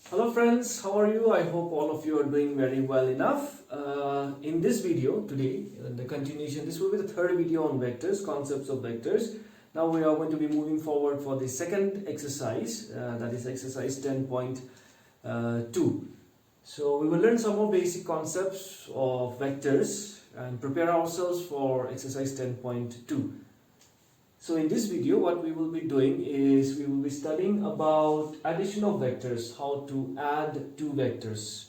Hello friends, how are you? I hope all of you are doing very well enough. In this video today, the continuation, this will be the third video on vectors, concepts of vectors. Now we are going to be moving forward for the second exercise, that is exercise 10.2. So we will learn some more basic concepts of vectors and prepare ourselves for exercise 10.2. So in this video, what we will be doing is we will be studying about addition of vectors, how to add two vectors.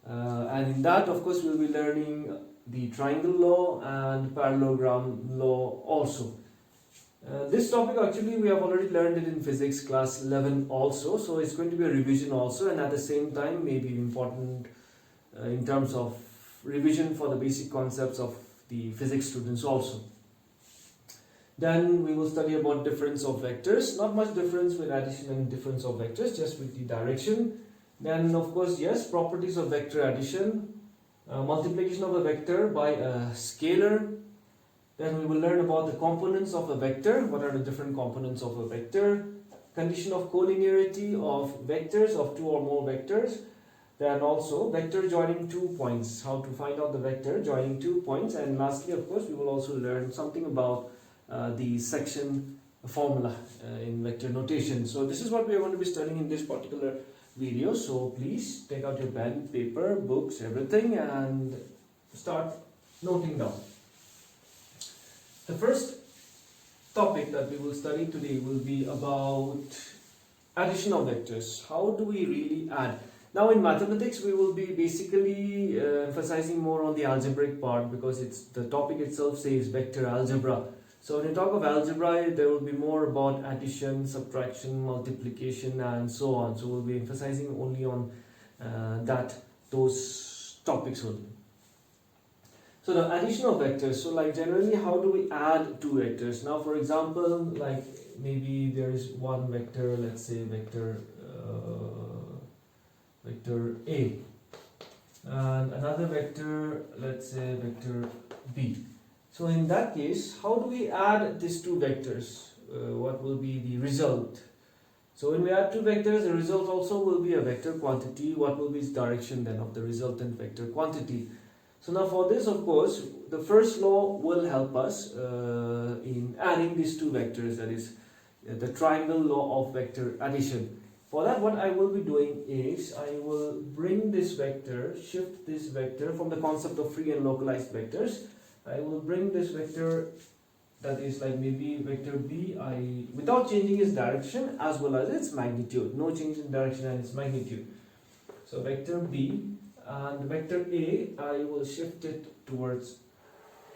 And in that, of course, we will be learning the triangle law and parallelogram law also. This topic actually we have already learned it in physics class 11 also. So it's going to be a revision also, and at the same time maybe important in terms of revision for the basic concepts of the physics students also. Then we will study about difference of vectors. Not much difference with addition and difference of vectors, just with the direction. Then of course, yes, properties of vector addition, multiplication of a vector by a scalar. Then we will learn about the components of a vector. What are the different components of a vector? Condition of collinearity of vectors, of two or more vectors. Then also vector joining 2 points, how to find out the vector joining 2 points. And lastly, of course, we will also learn something about the section formula in vector notation. So this is what we are going to be studying in this particular video. So please take out your pen, paper, books, everything, and start noting down. The first topic that we will study today will be about addition of vectors. How do we really add? Now in mathematics we will be basically emphasizing more on the algebraic part, because it's the topic itself says vector algebra. So when you talk of algebra, there will be more about addition, subtraction, multiplication, and so on. So we'll be emphasizing only on those topics only. So the addition of vectors. So like generally, how do we add two vectors? Now, for example, like maybe there is one vector, let's say vector A, and another vector, let's say vector B. So in that case, how do we add these two vectors? What will be the result? So when we add two vectors, the result also will be a vector quantity. What will be its direction then of the resultant vector quantity? So now for this, of course, the first law will help us in adding these two vectors, that is the triangle law of vector addition. For that, what I will be doing is I will bring this vector, shift this vector from the concept of free and localized vectors. I will bring this vector, that is like maybe vector B, without changing its direction as well as its magnitude. No change in direction and its magnitude. So vector B, and vector A, I will shift it towards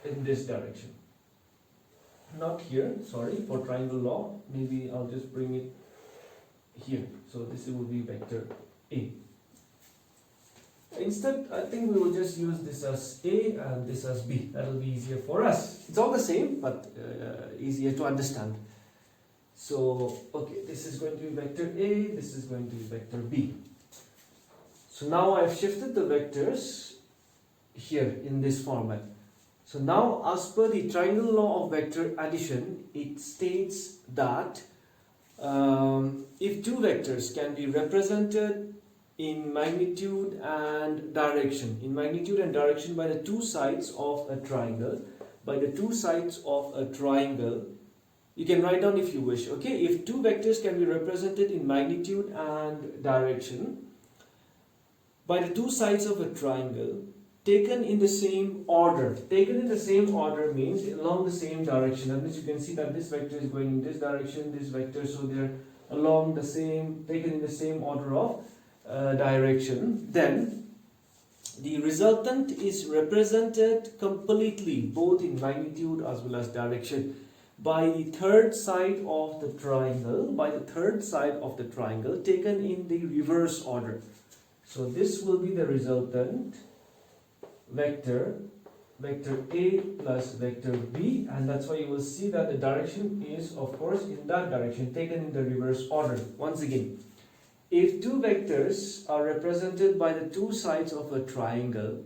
in this direction. Not here, sorry, for triangle law. Maybe I'll just bring it here. So this will be vector A. Instead, I think we will just use this as A and this as B. That will be easier for us. It's all the same, but easier to understand. So, okay, this is going to be vector A, this is going to be vector B. So now I've shifted the vectors here in this format. So now, as per the triangle law of vector addition, it states that if two vectors can be represented in magnitude and direction, by the two sides of a triangle, you can write down if you wish, okay? If two vectors can be represented in magnitude and direction by the two sides of a triangle, taken in the same order. Taken in the same order means along the same direction. That means you can see that this vector is going in this direction, this vector, so they're along the same, taken in the same order of direction. Then the resultant is represented completely, both in magnitude as well as direction, by the third side of the triangle, taken in the reverse order. So this will be the resultant vector A plus vector B, and that's why you will see that the direction is, of course, in that direction, taken in the reverse order. Once again, if two vectors are represented by the two sides of a triangle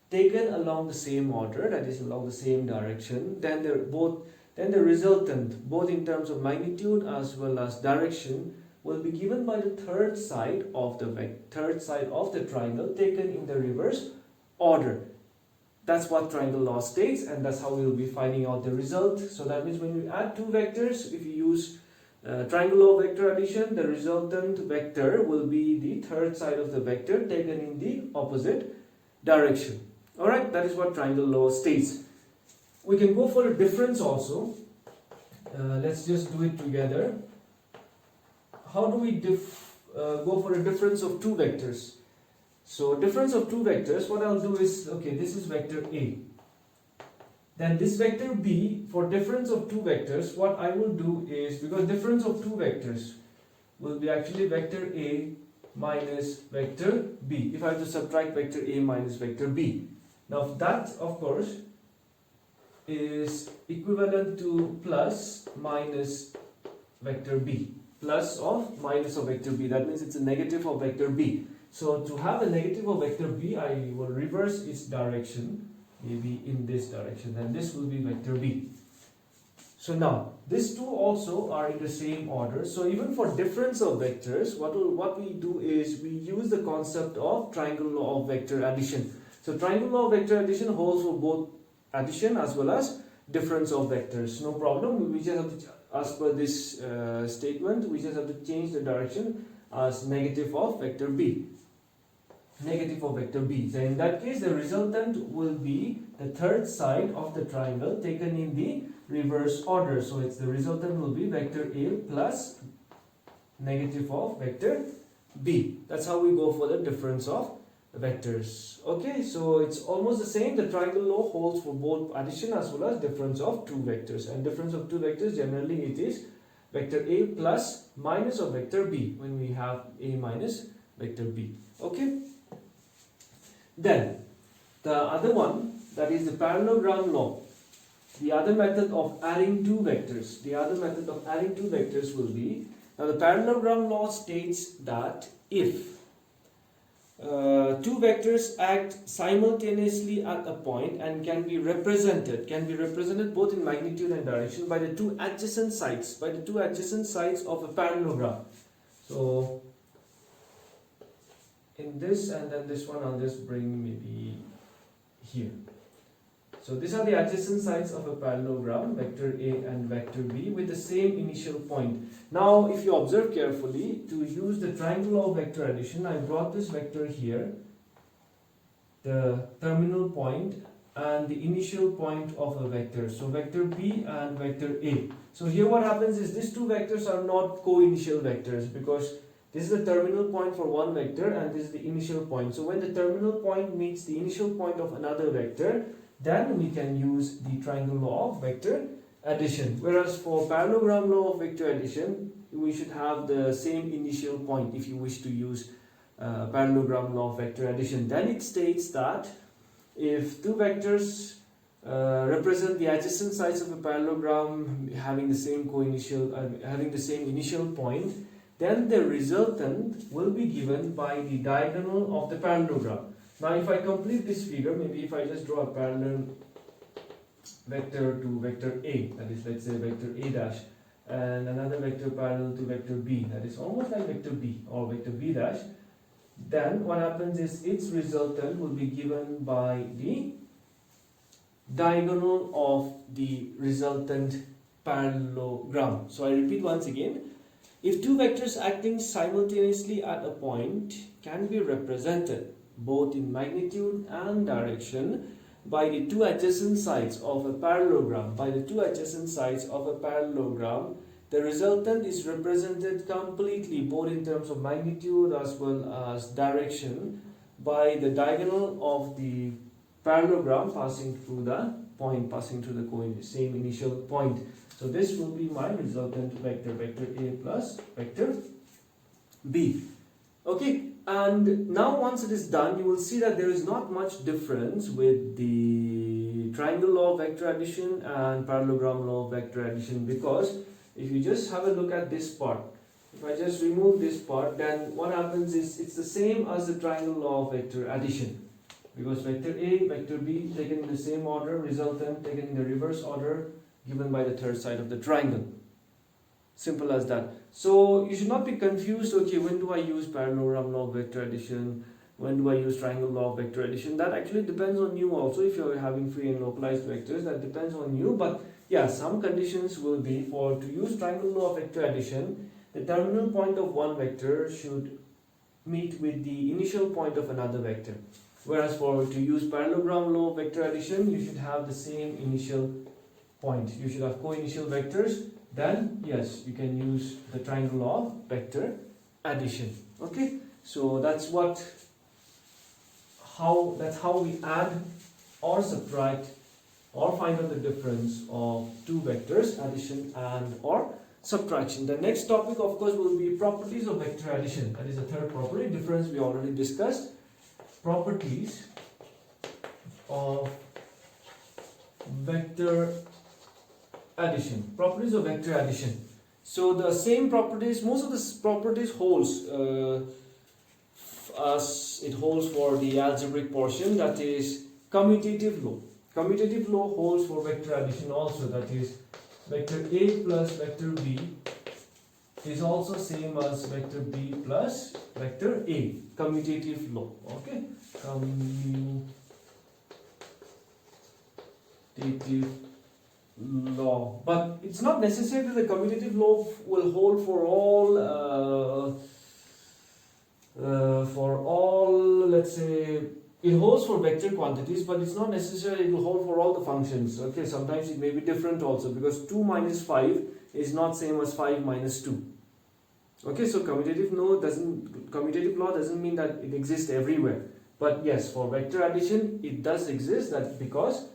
taken along the same order, that is along the same direction, then the resultant, both in terms of magnitude as well as direction, will be given by the third side of the triangle taken in the reverse order. That's what triangle law states, and that's how we will be finding out the result. So that means when we add two vectors, if you use triangle law of vector addition, the resultant vector will be the third side of the vector taken in the opposite direction. Alright, that is what triangle law states. We can go for a difference also. Let's just do it together. How do we go for a difference of two vectors? So difference of two vectors, what I'll do is, okay, this is vector A. Then this vector B, for difference of two vectors, what I will do is, because difference of two vectors will be actually vector A minus vector B. If I have to subtract vector A minus vector B. Now that, of course, is equivalent to plus minus vector B. Plus or minus of vector B. That means it's a negative of vector B. So to have a negative of vector B, I will reverse its direction, maybe in this direction, and this will be vector B. So now, these two also are in the same order. So even for difference of vectors, what we do is we use the concept of triangle law of vector addition. So triangle law of vector addition holds for both addition as well as difference of vectors. No problem, we just have to, as per this statement, we just have to change the direction as negative of vector B. Negative of vector B. So in that case, the resultant will be the third side of the triangle taken in the reverse order. So it's the resultant will be vector A plus negative of vector B. That's how we go for the difference of vectors. Okay, so it's almost the same. The triangle law holds for both addition as well as difference of two vectors. And difference of two vectors, generally it is vector A plus minus of vector B when we have A minus vector B. Okay. Then the other one, that is the parallelogram law. The other method of adding two vectors. The other method of adding two vectors will be, now the parallelogram law states that if two vectors act simultaneously at a point and can be represented both in magnitude and direction by the two adjacent sides, of a parallelogram. So in this and then this one, I'll just bring maybe here. So these are the adjacent sides of a parallelogram, vector A and vector B, with the same initial point. Now if you observe carefully, to use the triangle law of vector addition, I brought this vector here, the terminal point and the initial point of a vector. So vector B and vector A. So here what happens is these two vectors are not co-initial vectors, because this is the terminal point for one vector and this is the initial point. So when the terminal point meets the initial point of another vector, then we can use the triangle law of vector addition. Whereas for parallelogram law of vector addition, we should have the same initial point if you wish to use parallelogram law of vector addition. Then it states that if two vectors represent the adjacent sides of a parallelogram having the same initial point, then the resultant will be given by the diagonal of the parallelogram. Now if I complete this figure, maybe if I just draw a parallel vector to vector A, that is, let's say vector A dash, and another vector parallel to vector B, that is almost like vector B or vector B dash, then what happens is its resultant will be given by the diagonal of the resultant parallelogram. So I repeat once again, if two vectors acting simultaneously at a point can be represented both in magnitude and direction by the two adjacent sides of a parallelogram, the resultant is represented completely both in terms of magnitude as well as direction by the diagonal of the parallelogram passing through the same initial point. So this will be my resultant vector, vector A plus vector B. Okay, and now once it is done, you will see that there is not much difference with the triangle law of vector addition and parallelogram law of vector addition, because if you just have a look at this part, if I just remove this part, then what happens is it's the same as the triangle law of vector addition, because vector A, vector B taken in the same order, resultant taken in the reverse order, given by the third side of the triangle. Simple as that. So you should not be confused, okay, when do I use parallelogram law of vector addition, when do I use triangle law of vector addition? That actually depends on you also. If you're having free and localized vectors, that depends on you. But yeah, some conditions will be for to use triangle law of vector addition, the terminal point of one vector should meet with the initial point of another vector. Whereas for to use parallelogram law of vector addition, you should have the same initial point. You should have co-initial vectors. Then yes, you can use the triangle law of vector addition. Okay, so that's how we add or subtract or find out the difference of two vectors, addition and or subtraction. The next topic, of course, will be properties of vector addition. That is the third property. Difference we already discussed. Properties of vector addition. Properties of vector addition. So the same properties, most of the properties holds as it holds for the algebraic portion, that is commutative law. Commutative law holds for vector addition also, that is vector A plus vector B is also same as vector B plus vector A. Commutative law. Okay, commutative law. But it's not necessary that the commutative law will hold for all, let's say, it holds for vector quantities, but it's not necessary it will hold for all the functions. Okay, sometimes it may be different also, because 2 minus 5 is not same as 5 minus 2. Okay, so commutative law doesn't mean that it exists everywhere. But yes, for vector addition, it does exist. That because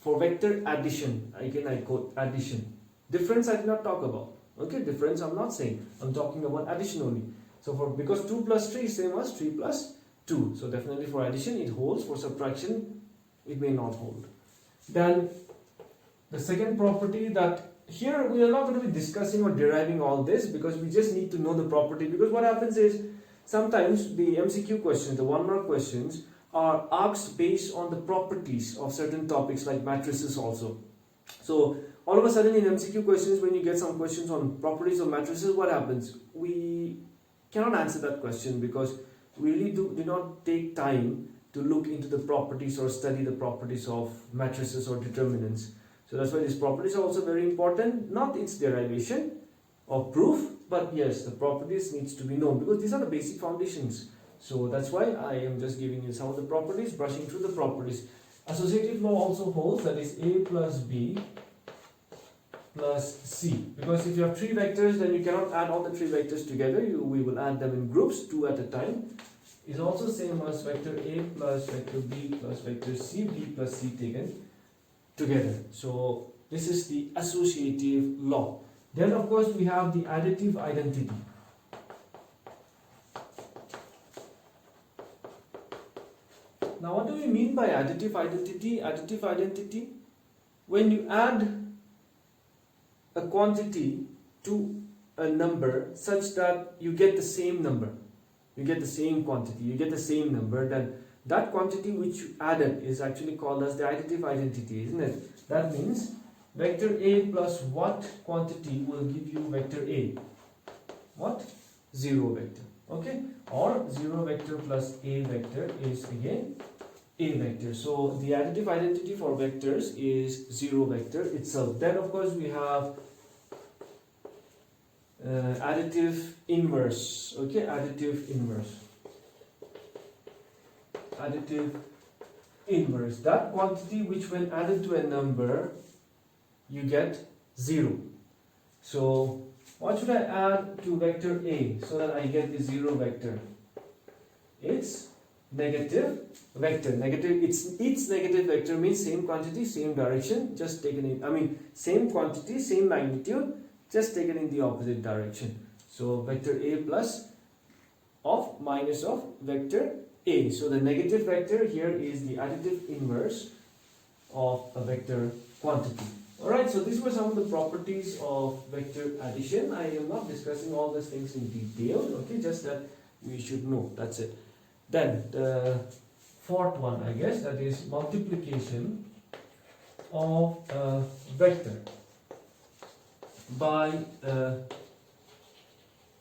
for vector addition, again I quote addition. Difference I did not talk about. Okay, difference I'm not saying. I'm talking about addition only. So because 2 plus 3 is same as 3 plus 2. So definitely for addition it holds. For subtraction it may not hold. Then the second property, that here we are not going to be discussing or deriving all this, because we just need to know the property. Because what happens is sometimes the MCQ questions, the 1 mark questions, are asked based on the properties of certain topics like matrices also. So all of a sudden in MCQ questions, when you get some questions on properties of matrices, what happens? We cannot answer that question because we really do not take time to look into the properties or study the properties of matrices or determinants. So that's why these properties are also very important, not its derivation or proof, but yes, the properties needs to be known, because these are the basic foundations. So that's why I am just giving you some of the properties, brushing through the properties. Associative law also holds, that is A plus B plus C. Because if you have 3 vectors, then you cannot add all the 3 vectors together. We will add them in groups, 2 at a time. Is also same as vector A plus vector B plus vector C, B plus C taken together. So this is the associative law. Then of course we have the additive identity. Now what do we mean by additive identity? Additive identity, when you add a quantity to a number such that you get the same number, you get the same quantity, you get the same number, then that quantity which you added is actually called as the additive identity, isn't it? That means vector A plus what quantity will give you vector A? What? 0 vector. Okay? Or 0 vector plus A vector is again A vector. So the additive identity for vectors is 0 vector itself. Then of course we have additive inverse. Okay? Additive inverse. Additive inverse. That quantity which when added to a number you get 0. So what should I add to vector A so that I get the 0 vector? It's negative vector. Negative, its negative vector means same quantity, same direction, just taken in, same quantity, same magnitude, just taken in the opposite direction. So vector A plus of minus of vector A. So the negative vector here is the additive inverse of a vector quantity. Alright, so these were some of the properties of vector addition. I am not discussing all these things in detail, okay, just that we should know, that's it. Then the fourth one, I guess, that is multiplication of a vector. by a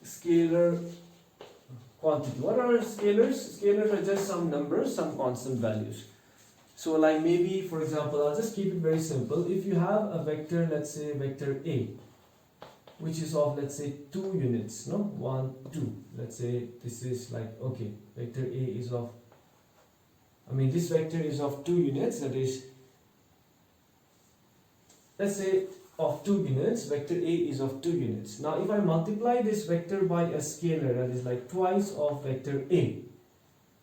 scalar quantity. What are scalars? Scalars are just some numbers, some constant values. So like maybe, for example, I'll just keep it very simple. If you have a vector, let's say vector A, which is of, let's say, 2 units, no? 1, 2. Let's say this is like, okay, vector A is of, this vector is of 2 units, that is, let's say of 2 units, vector A is of 2 units. Now if I multiply this vector by a scalar, that is like twice of vector A.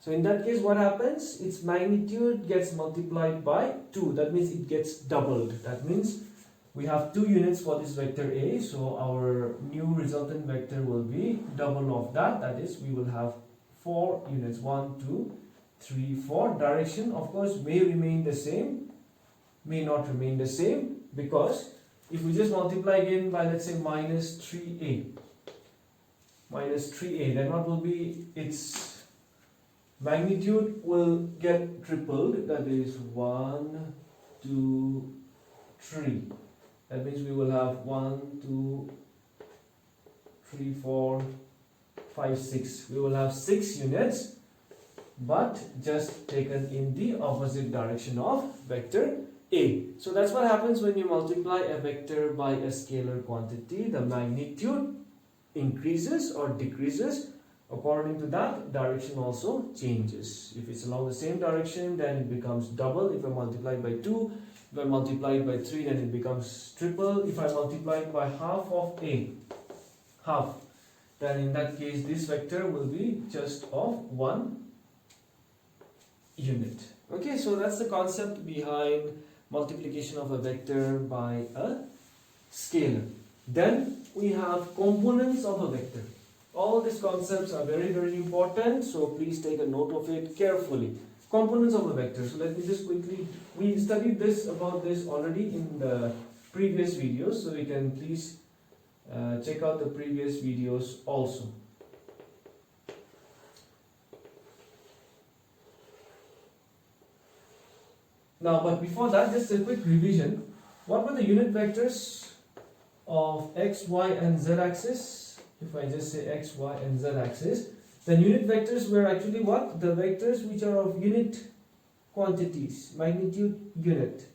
So in that case, what happens? Its magnitude gets multiplied by 2. That means it gets doubled. That means we have 2 units for this vector A. So our new resultant vector will be double of that. That is, we will have 4 units. 1, 2, 3, 4. Direction, of course, may remain the same, may not remain the same, because if we just multiply again by, let's say, minus 3a, then what will be its magnitude will get tripled, that is 1, 2, 3. That means we will have 1, 2, 3, 4, 5, 6. We will have 6 units, but just taken in the opposite direction of vector A. So that's what happens when you multiply a vector by a scalar quantity. The magnitude increases or decreases. According to that, direction also changes. If it's along the same direction, then it becomes double. If I multiply by 2, if I multiply by 3, then it becomes triple. If I multiply it by half of A, then in that case, this vector will be just of 1 unit. Okay, so that's the concept behind multiplication of a vector by a scalar. Then we have components of a vector. All these concepts are very, very important, so please take a note of it carefully. Components of a vector. So let me just quickly, we studied about this already in the previous videos, so you can please check out the previous videos also. Now, but before that, just a quick revision. What were the unit vectors of x, y and z axis? If I just say x, y and z axis, then unit vectors were actually what? The vectors which are of unit quantities, magnitude unit.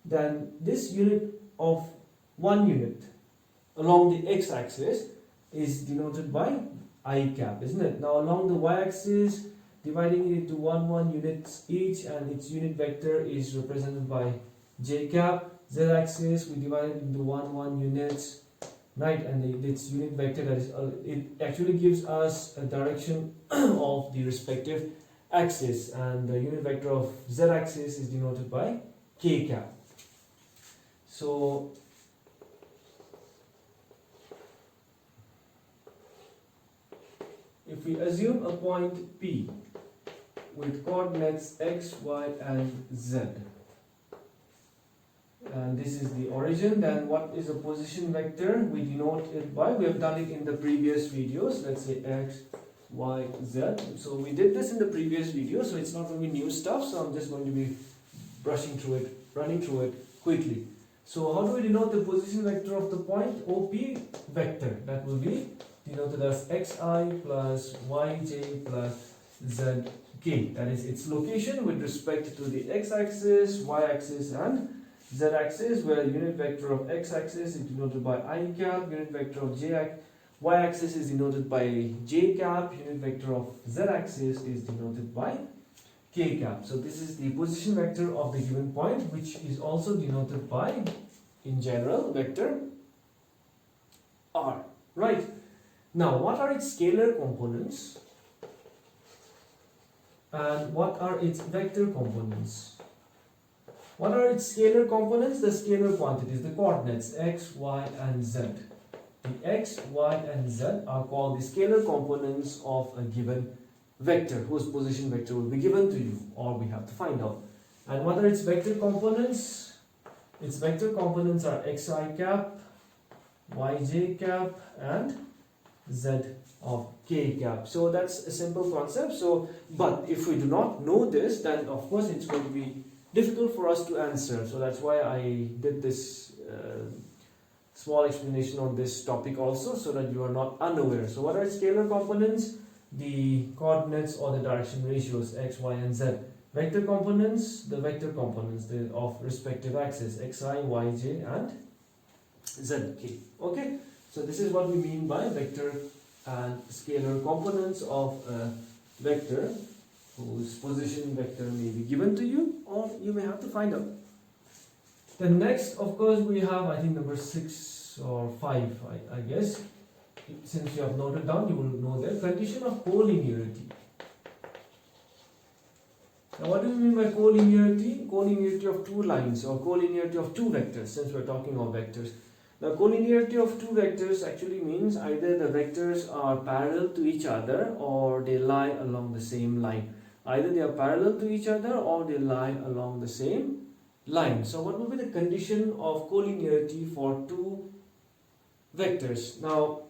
Then this unit of 1 unit along the x axis is denoted by I cap, isn't it? Now along the y axis, dividing it into 1 units each, and its unit vector is represented by j cap. Z axis, we divide it into 1 units, right? And its unit vector, that is, it actually gives us a direction of the respective axis, and the unit vector of z axis is denoted by k cap. So if we assume a point P with coordinates x, y and z, and this is the origin, then what is a position vector? We denote it by, we have done it in the previous videos, let's say x, y, z. So we did this in the previous video, so it's not going to be new stuff, so I'm just going to be brushing through it, running through it quickly. So how do we denote the position vector of the point OP vector? That will be denoted as xi plus yj plus zk. That is its location with respect to the x-axis, y-axis and z-axis, where unit vector of x-axis is denoted by I cap, unit vector of y-axis is denoted by j cap, unit vector of z-axis is denoted by k cap. So this is the position vector of the given point, which is also denoted by, in general, vector r. Right. Now, what are its scalar components and what are its vector components? What are its scalar components? The scalar quantities, the coordinates x, y and z. The x, y and z are called the scalar components of a given vector, whose position vector will be given to you, or we have to find out. And what are its vector components? Its vector components are xi cap, yj cap and z of k cap. So that's a simple concept. So, but if we do not know this, then of course it's going to be difficult for us to answer. So that's why I did this small explanation on this topic also, so that you are not unaware. So what are scalar components? The coordinates or the direction ratios x, y and z. Vector components, the vector components of respective axes xi, yj and zk. Okay, so this is what we mean by vector and scalar components of a vector whose position vector may be given to you, or you may have to find out. The next, of course, we have, I think, number 6 or 5, I guess. Since you have noted down, you will know the condition of collinearity. Now, what do we mean by collinearity? Collinearity of two lines or collinearity of two vectors, since we're talking of vectors. Now, collinearity of two vectors actually means either the vectors are parallel to each other or they lie along the same line. Either they are parallel to each other or they lie along the same line. So, what will be the condition of collinearity for two vectors? Now,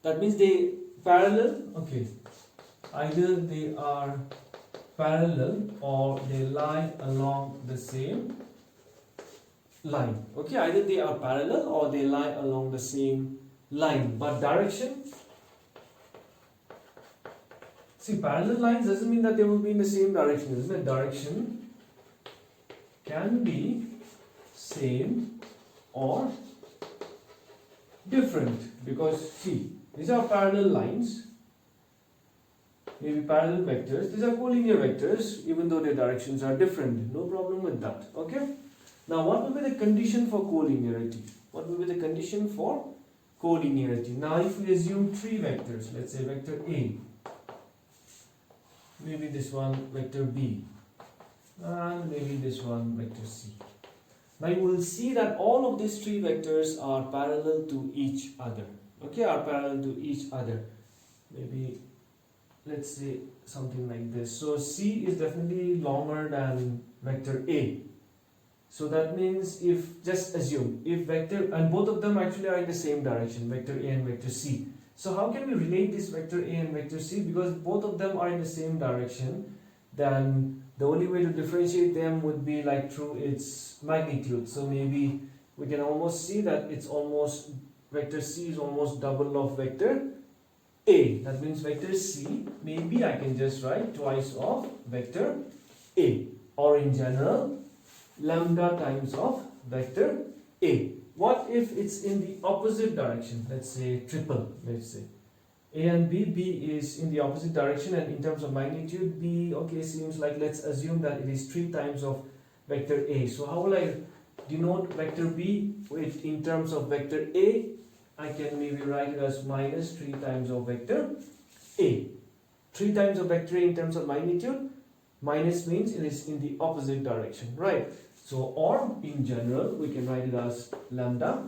that means they parallel, okay, either they are parallel or they lie along the same line. Okay, either they are parallel or they lie along the same line, but direction, see, parallel lines doesn't mean that they will be in the same direction, isn't it? Direction can be same or different, because see, these are parallel lines, maybe parallel vectors. These are collinear vectors, even though their directions are different. No problem with that. Okay. Now, what will be the condition for collinearity? What will be the condition for collinearity? Now, if we assume three vectors, let's say vector A, maybe this one vector B, and maybe this one vector C. Now, you will see that all of these three vectors are parallel to each other. Okay, are parallel to each other. Maybe let's say something like this. So C is definitely longer than vector A. So that means, if just assume if vector, and both of them actually are in the same direction, vector A and vector C. So how can we relate this vector A and vector C? Because both of them are in the same direction, then the only way to differentiate them would be like through its magnitude. So maybe we can almost see that it's almost, vector C is almost double of vector A. That means vector C, maybe I can just write twice of vector A, or in general lambda times of vector A. What if it's in the opposite direction? Let's say triple, let's say A and B. B is in the opposite direction, and in terms of magnitude B, okay, seems like, let's assume that it is 3 times of vector A. So how will I denote vector B? With, in terms of vector A, I can maybe write it as minus 3 times of vector A. 3 times of vector A in terms of magnitude, minus means it is in the opposite direction, right? So, or in general, we can write it as lambda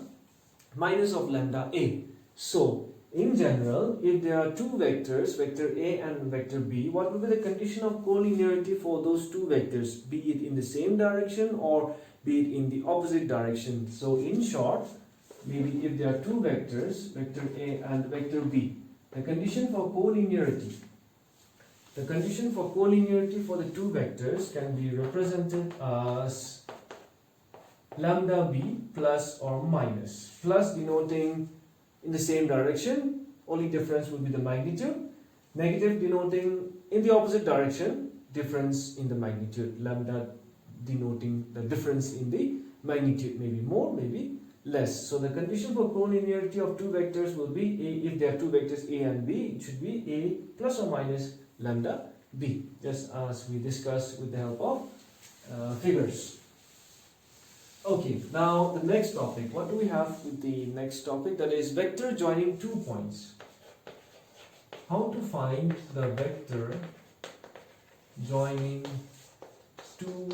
minus of lambda A. So, in general, if there are two vectors, vector A and vector B, what will be the condition of collinearity for those two vectors, be it in the same direction or be it in the opposite direction? So, in short, maybe if there are two vectors, vector A and vector B, the condition for collinearity, the condition for collinearity for the two vectors can be represented as lambda B plus or minus. Plus denoting in the same direction, only difference will be the magnitude. Negative denoting in the opposite direction, difference in the magnitude. Lambda denoting the difference in the magnitude, maybe more, maybe less. So the condition for collinearity of two vectors will be A. If there are two vectors A and B, it should be A plus or minus lambda B, just as we discussed with the help of figures. Okay, now the next topic. What do we have with the next topic? That is vector joining 2 points. How to find the vector joining 2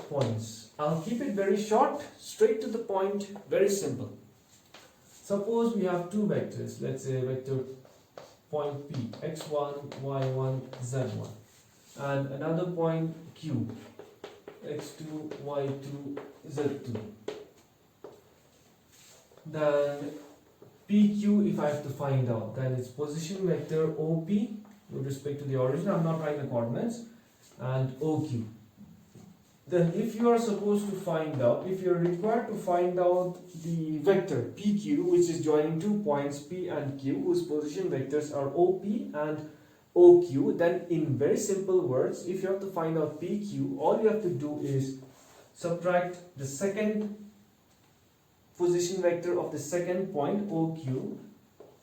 points. I'll keep it very short, straight to the point, very simple. Suppose we have two vectors. Let's say vector point P, x1, y1, z1, and another point Q, x2, y2, z2. Then PQ, if I have to find out, then it's position vector OP with respect to the origin. I'm not writing the coordinates, and OQ. then if you are supposed to find out, if you are required to find out the vector PQ, which is joining 2 points P and Q, whose position vectors are OP and OQ, then in very simple words, if you have to find out PQ, all you have to do is subtract the second position vector of the second point OQ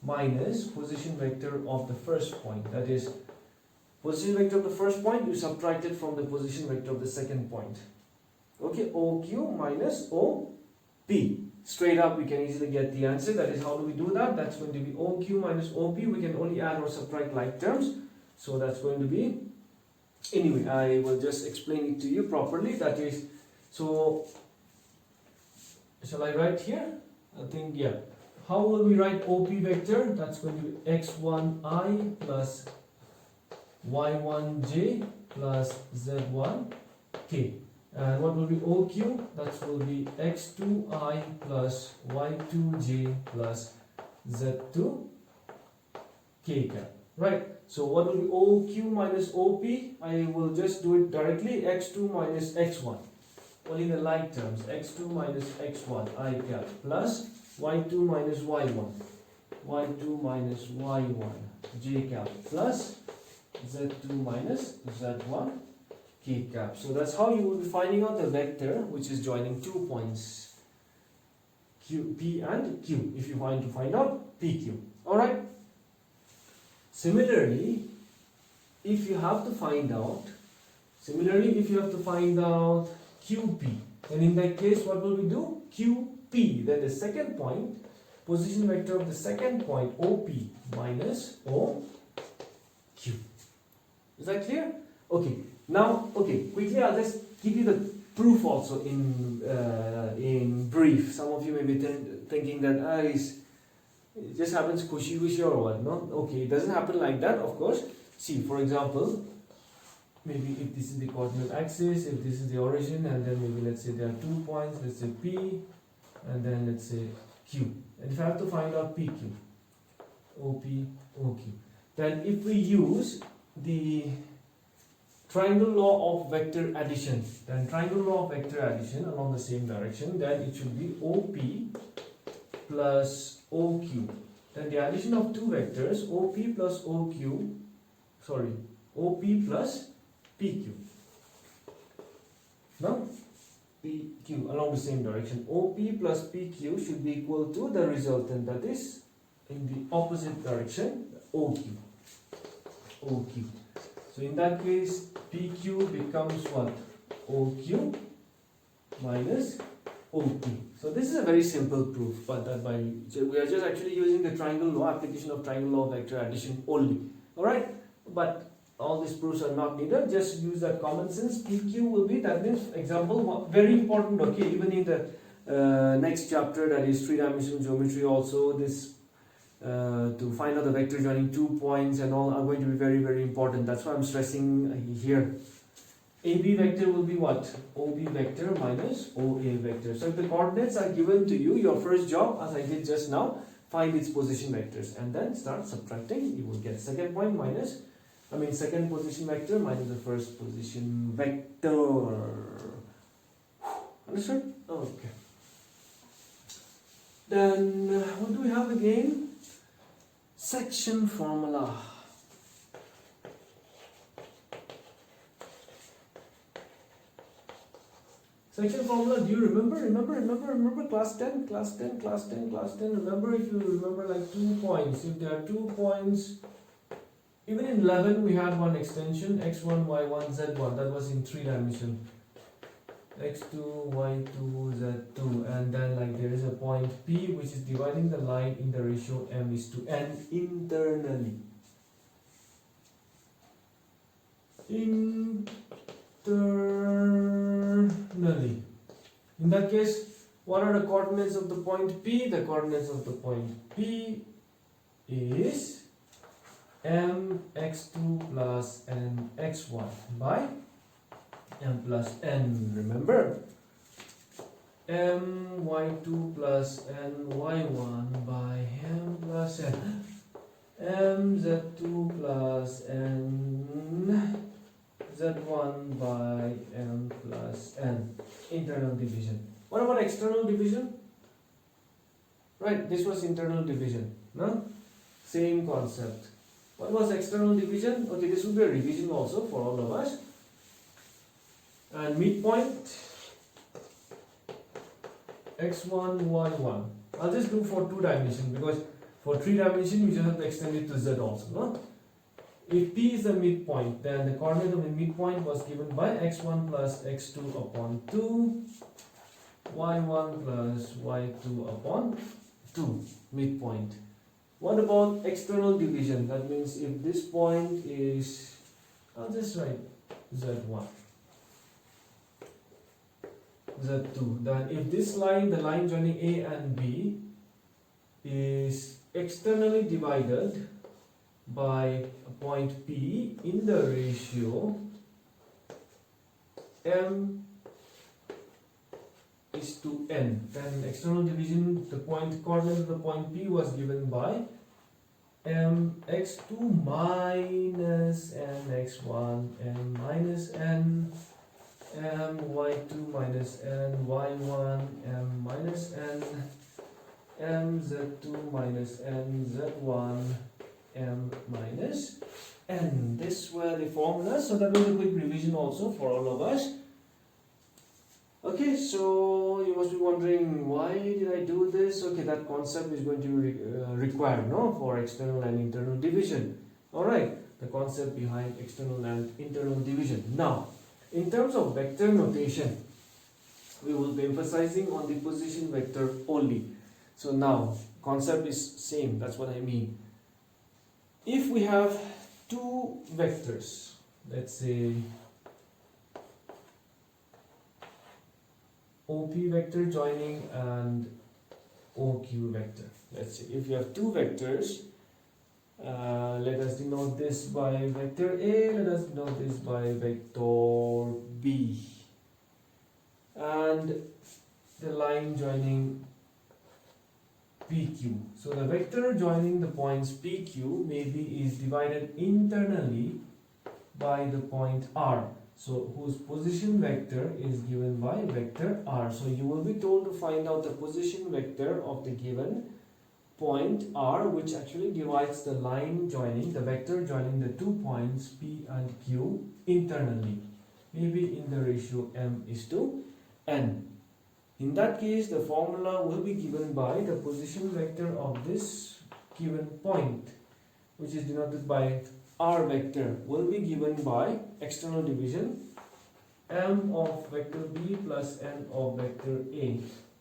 minus position vector of the first point. That is, position vector of the first point you subtract it from the position vector of the second point. Okay, OQ minus OP. Straight up we can easily get the answer. That is, how do we do that? That's going to be OQ minus OP. We can only add or subtract like terms. So that's going to be, anyway, I will just explain it to you properly. That is, so shall I write here? I think, yeah. How will we write OP vector? That's going to be x1i plus y1j plus z1k. And what will be OQ? That will be x2i plus y2j plus z2k cap. Right? So what will be OQ minus OP? I will just do it directly. x2 minus x1. Only the like terms. x2 minus x1 I cap plus y2 minus y1. y2 minus y1 j cap plus z2 minus z1 k cap. So that's how you will be finding out the vector which is joining 2 points Q, P and Q, if you want to find out PQ. Alright. Similarly, if you have to find out QP, then in that case what will we do? QP, then the second point, position vector of the second point OP minus OQ. Is that clear? Okay. Now, okay, quickly I'll just give you the proof also in brief. Some of you may be thinking that it just happens cushy or what, no? Okay, it doesn't happen like that, of course. See, for example, maybe if this is the coordinate axis, if this is the origin, and then maybe let's say there are 2 points, let's say P, and then let's say Q. And if I have to find out PQ, OP, OQ, then if we use the triangle law of vector addition, along the same direction, then it should be OP plus OQ. Then the addition of two vectors, OP plus PQ. Now, PQ along the same direction. OP plus PQ should be equal to the resultant, that is in the opposite direction, OQ. So in that case, PQ becomes what? OQ minus OP. So this is a very simple proof, but we are just actually using the triangle law, application of triangle law vector addition only. Alright? But all these proofs are not needed, just use that common sense. PQ will be, that means, example, very important, okay, even in the next chapter, that is three-dimensional geometry also, this to find out the vector joining 2 points and all are going to be very, very important. That's why I'm stressing here. AB vector will be what? OB vector minus OA vector. So if the coordinates are given to you, your first job, as I did just now, find its position vectors and then start subtracting. You will get second position vector minus the first position vector. Understood? Okay. Then what do we have again? Section formula. Section formula, do you remember? Remember class 10? Remember, if you remember, like 2 points. If there are 2 points, even in 11 we had one extension, x1, y1, z1, that was in 3 dimension. x2, y2, z2, and then like there is a point P which is dividing the line in the ratio m:n internally. In that case, what are the coordinates of the point P? The coordinates of the point P is mx2 plus nx1 by m plus n. Remember, my2 plus ny1 by m plus n, mz2 plus nz1 z1 by m plus n, internal division. What about external division? Right, this was internal division, no? Same concept. What was external division? Okay, this will be a revision also for all of us. And midpoint, x1, y1. I'll just do for 2 dimension, because for 3 dimension you just have to extend it to z also, no? If P is the midpoint, then the coordinate of the midpoint was given by x1 plus x2 upon 2, y1 plus y2 upon 2, midpoint. What about external division? That means if this point is, I'll just write z1, z2, then if this line, the line joining A and B, is externally divided by a point P in the ratio m is to n, then external division, the point coordinate of the point P was given by mx2 minus mx1, m minus n, my2 minus n, y1, m minus n, mz2 minus n, z1, m minus n. This were the formulas, so that was a quick revision also for all of us. Okay, so you must be wondering, why did I do this? Okay, that concept is going to be required, no, for external and internal division. Alright, the concept behind external and internal division. Now, in terms of vector notation, we will be emphasizing on the position vector only. So now, concept is same, that's what I mean. If we have 2 vectors, let's say OP vector joining and OQ vector. Let's say if you have 2 vectors, let us denote this by vector A, let us denote this by vector B, and the line joining PQ. So the vector joining the points PQ maybe is divided internally by the point R. So whose position vector is given by vector R. So you will be told to find out the position vector of the given point R, which actually divides the line joining, the vector joining the 2 points P and Q internally, maybe in the ratio m is to n. In that case, the formula will be given by the position vector of this given point, which is denoted by R vector, will be given by external division m of vector B plus n of vector A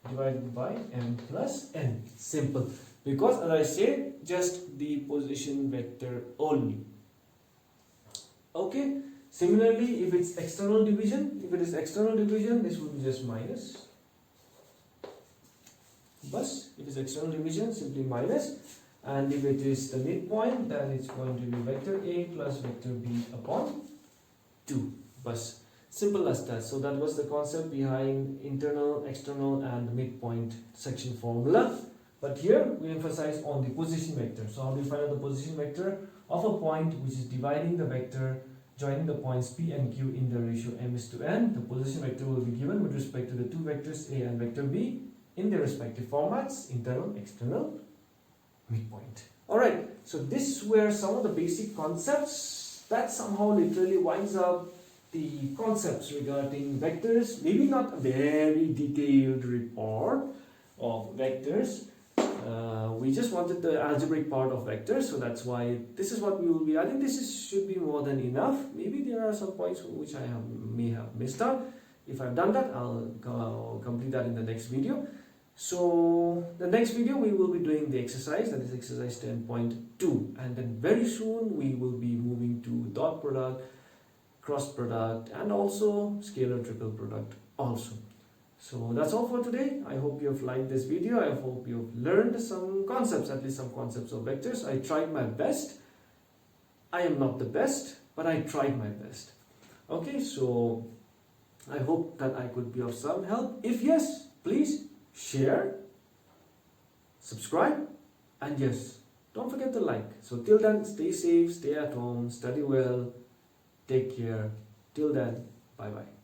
divided by m plus n. Simple. Because as I said, just the position vector only. Okay. Similarly, if it's external division, if it is external division, this will be just minus. Bus, if it's external division, simply minus. And if it is the midpoint, then it's going to be vector A plus vector B upon 2. Bus. Simple as that. So that was the concept behind internal, external and midpoint section formula. But here we emphasize on the position vector. So how do we find out the position vector of a point which is dividing the vector joining the points P and Q in the ratio m is to n? The position vector will be given with respect to the 2 vectors A and vector B in their respective formats, internal, external, midpoint. Alright, so these were some of the basic concepts that somehow literally winds up the concepts regarding vectors. Maybe not a very detailed report of vectors. We just wanted the algebraic part of vectors, so that's why this is what we will be. I think should be more than enough. Maybe there are some points which I may have missed out. If I've done that, I'll complete that in the next video. So the next video we will be doing the exercise, that is exercise 10.2, and then very soon we will be moving to dot product, cross product, and also scalar triple product also. So that's all for today. I hope you have liked this video. I hope you have learned some concepts, at least some concepts of vectors. I tried my best. I am not the best, but I tried my best. Okay, so I hope that I could be of some help. If yes, please share, subscribe, and yes, don't forget to like. So till then, stay safe, stay at home, study well, take care. Till then, bye bye.